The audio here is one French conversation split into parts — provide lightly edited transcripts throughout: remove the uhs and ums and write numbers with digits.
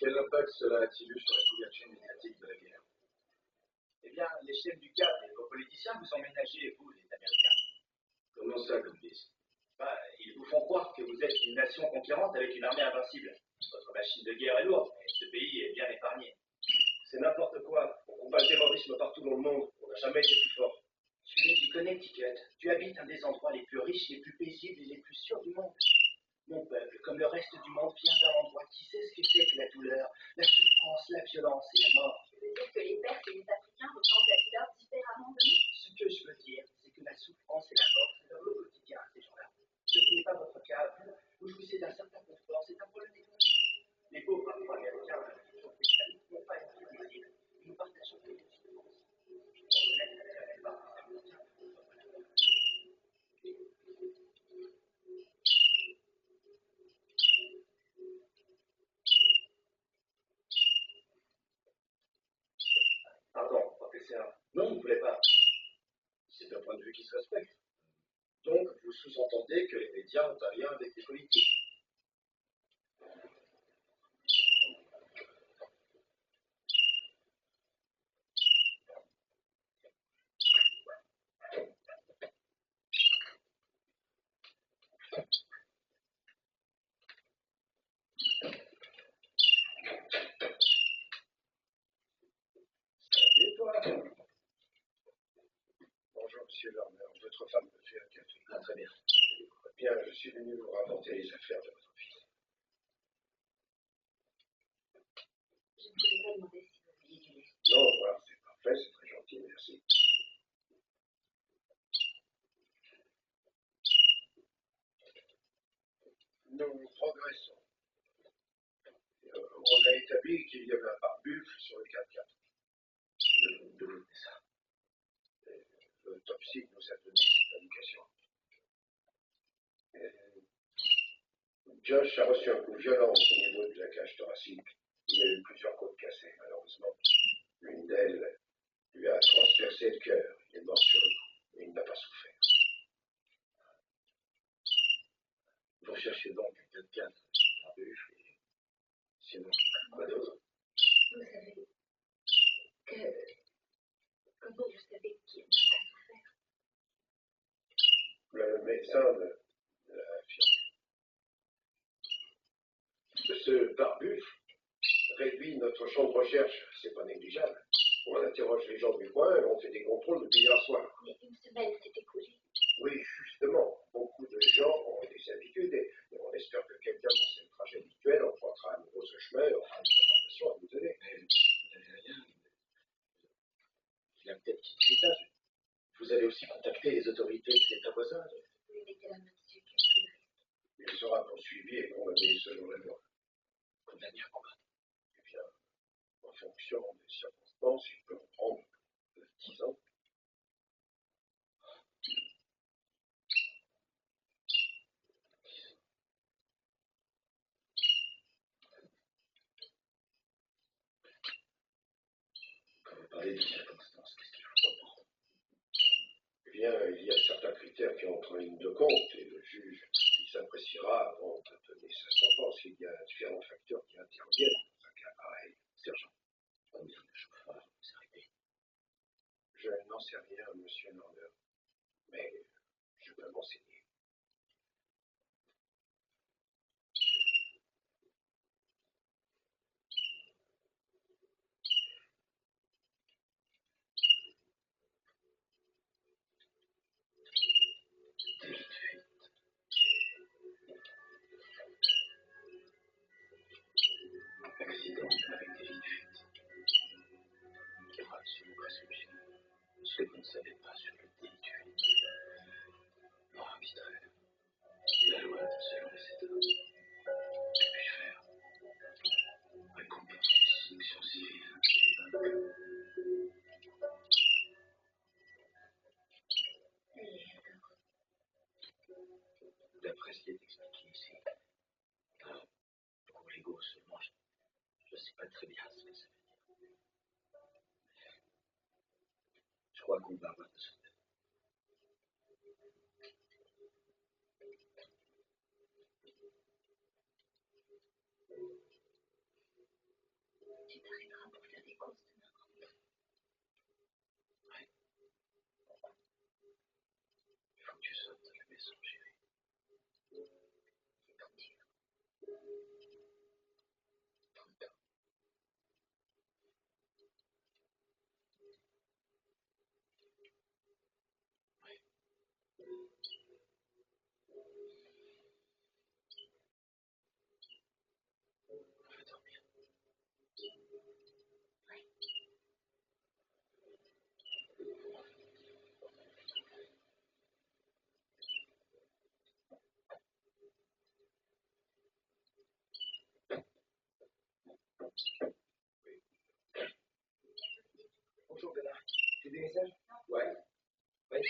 Quel impact cela a-t-il eu sur la couverture médiatique de la guerre? Eh bien, les chefs du CAP et vos politiciens vous ont ménagé, vous, les Américains. Comment ça, complice? Bah, ils vous font croire que vous êtes une nation conquérante avec une armée invincible. Votre machine de guerre est lourde, mais ce pays est bien épargné. C'est n'importe quoi. On combat le terrorisme partout dans le monde. On n'a jamais été plus fort. Tu es du Connecticut. Tu habites un des endroits les plus riches, les plus paisibles et les plus sûrs du monde. Mon peuple, comme le reste du monde, vient d'un endroit qui sait ce que c'est que la douleur, la souffrance, la violence et la mort. Tu veux dire que les Perses et les Africains ressentent la douleur différemment de nous? Ce que je veux dire, c'est que la souffrance et la mort, c'est leur lot quotidien à ces gens-là. Ce qui n'est pas votre cas, vous jouissez d'un certain confort, c'est un problème économique. Les pauvres afro-américains, n'ont pas une vie paisible. Nous partageons que les souffrances. Je dois reconnaître que la plupart des Américains Pardon, professeur. Non, vous ne voulez pas. C'est un point de vue qui se respecte. Donc, vous sous-entendez que les médias ont un lien avec les politiques. Et toi? Bonjour, monsieur Lerner. Votre femme me fait un café. Ah, très bien. Bien, je suis venu vous rapporter les affaires de votre fils. Je ne voulais pas demander si vous vouliez du lait. Non, voilà, c'est parfait, c'est très gentil, merci. Nous progressons. On a établi qu'il y avait un pare-buffle sur le 4x4. D'où vous venez ça? L'autopsie nous a donné cette indication. Josh a reçu un coup violent au niveau de la cage thoracique. Il a eu plusieurs côtes cassées, malheureusement. L'une d'elles lui a transpercé le cœur. Il est mort sur le coup, mais il n'a pas souffert. Vous recherchez donc un 4x4, un buffle, et sinon, quoi d'autre? Vous savez que... Comment vous savez qu'il n'a pas souffert? Le médecin l'a affirmé. Ce pare-buffle réduit notre champ de recherche. C'est pas négligeable. On interroge les gens du coin et on fait des contrôles depuis hier soir. Mais une semaine s'est écoulée. Oui, justement. Beaucoup de gens ont des habitudes et on espère que quelqu'un dans cette trajet habituel empruntera à nouveau ce chemin et aura des informations à nous donner. Mais vous n'avez rien. Il a peut-être quitté l'État. Vous allez aussi contacter les autorités de l'État voisin. Vous lui mettez la main dessus, quel est le risque? Il sera poursuivi et condamné selon la loi. Condamné à quoi? Eh bien, en fonction des circonstances, il peut en prendre 10 ans. Quand vous parlez de circonstances, qu'est-ce qu'il faut reprendre? Eh bien, il y a certains critères qui entrent en ligne de compte et le juge s'appréciera avant de donner sa sentence. Il y a différents facteurs qui interviennent dans un cas pareil. Sergent, combien de chauffeurs vous arrêtez? Je n'en sais rien, monsieur Norder, mais je peux m'enseigner. Accident avec des vies fuites. Grave sur le présomption. Ce que vous ne savez pas sur le délit de fuite. Mort arbitraire. La loi selon les États. Que puis-je faire? Récompense, sanction civile. D'après ce qui est expliqué ici, pour l'ego seulement, je ne sais pas très bien ce que ça veut dire. Je crois qu'on va avoir besoin de tu t'arrêteras pour faire des courses demain. Ouais. Il faut que tu sortes de la maison, chérie. C'est trop dur. Tout le temps. Ouais. On va dormir. Oui. Oui. Bonjour Bernard. J'ai des messages? Ouais. Ouais.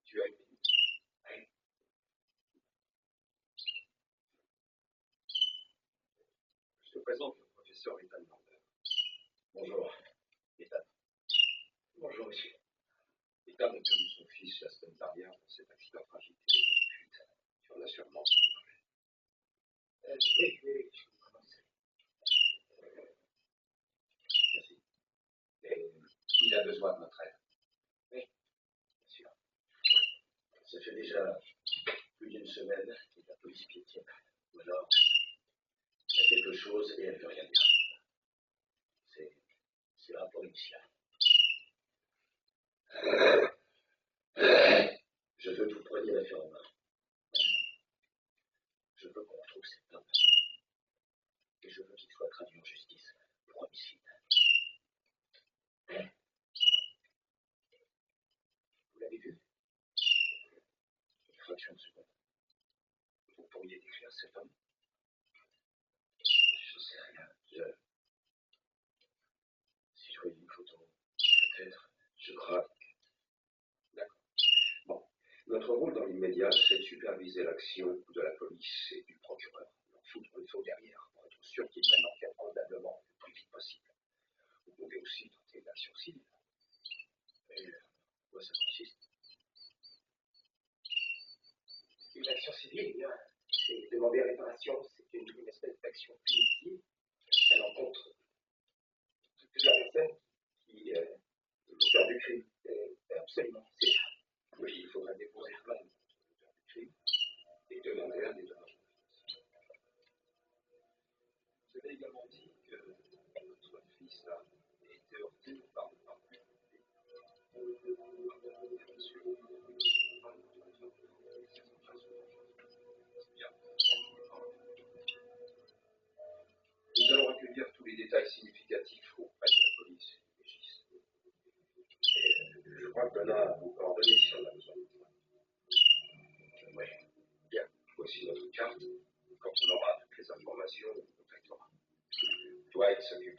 Tu as une minute. Ouais. Je te présente le professeur Ethan Lander. Bonjour. Ethan. Bonjour monsieur. Ethan a perdu son fils la semaine dernière dans cet accident tragique de fuite. Tu en as sûrement entendu parler. Oui, je vous commence. Merci. Et il a besoin de notre aide. Oui, bien sûr. Ça fait déjà plus d'une semaine que la police piétine. Ou alors, il y a quelque chose et elle ne veut rien dire. C'est un rapport initial. Je veux que vous preniez l'affaire en main. Je veux qu'on retrouve cet homme. Et je veux qu'il soit traduit en justice pour homicide. Vous l'avez vu? Une fraction de seconde. Vous pourriez décrire cet homme? Je sais rien. Si je voyais une photo, peut-être, je crois. D'accord. Bon. Notre rôle dans l'immédiat, c'est de superviser l'action de la police et du procureur. Leur foutre le feu derrière pour être sûr qu'ils mènent l'enquête convenablement le plus vite possible. Vous pouvez aussi tenter une action civile. Et quoi ça consiste? Une action civile, eh bien, c'est demander réparation. C'est une espèce d'action punitive à l'encontre de plusieurs personnes qui l'auteur du crime. Absolument, c'est ça. Oui, il faudra déposer plainte contre l'auteur du crime et demander un dédommagement financier. Vous avez également dit que votre fils a été heurté par le parcours public. Monsieur, c'est bien. Nous allons recueillir tous les détails significatifs auprès de la police et du légiste. Et je crois que Donna a vos coordonnées si on a besoin de vous. Oui, bien. Voici notre carte. Quand on aura toutes les informations, on vous contactera. Dwight s'occupe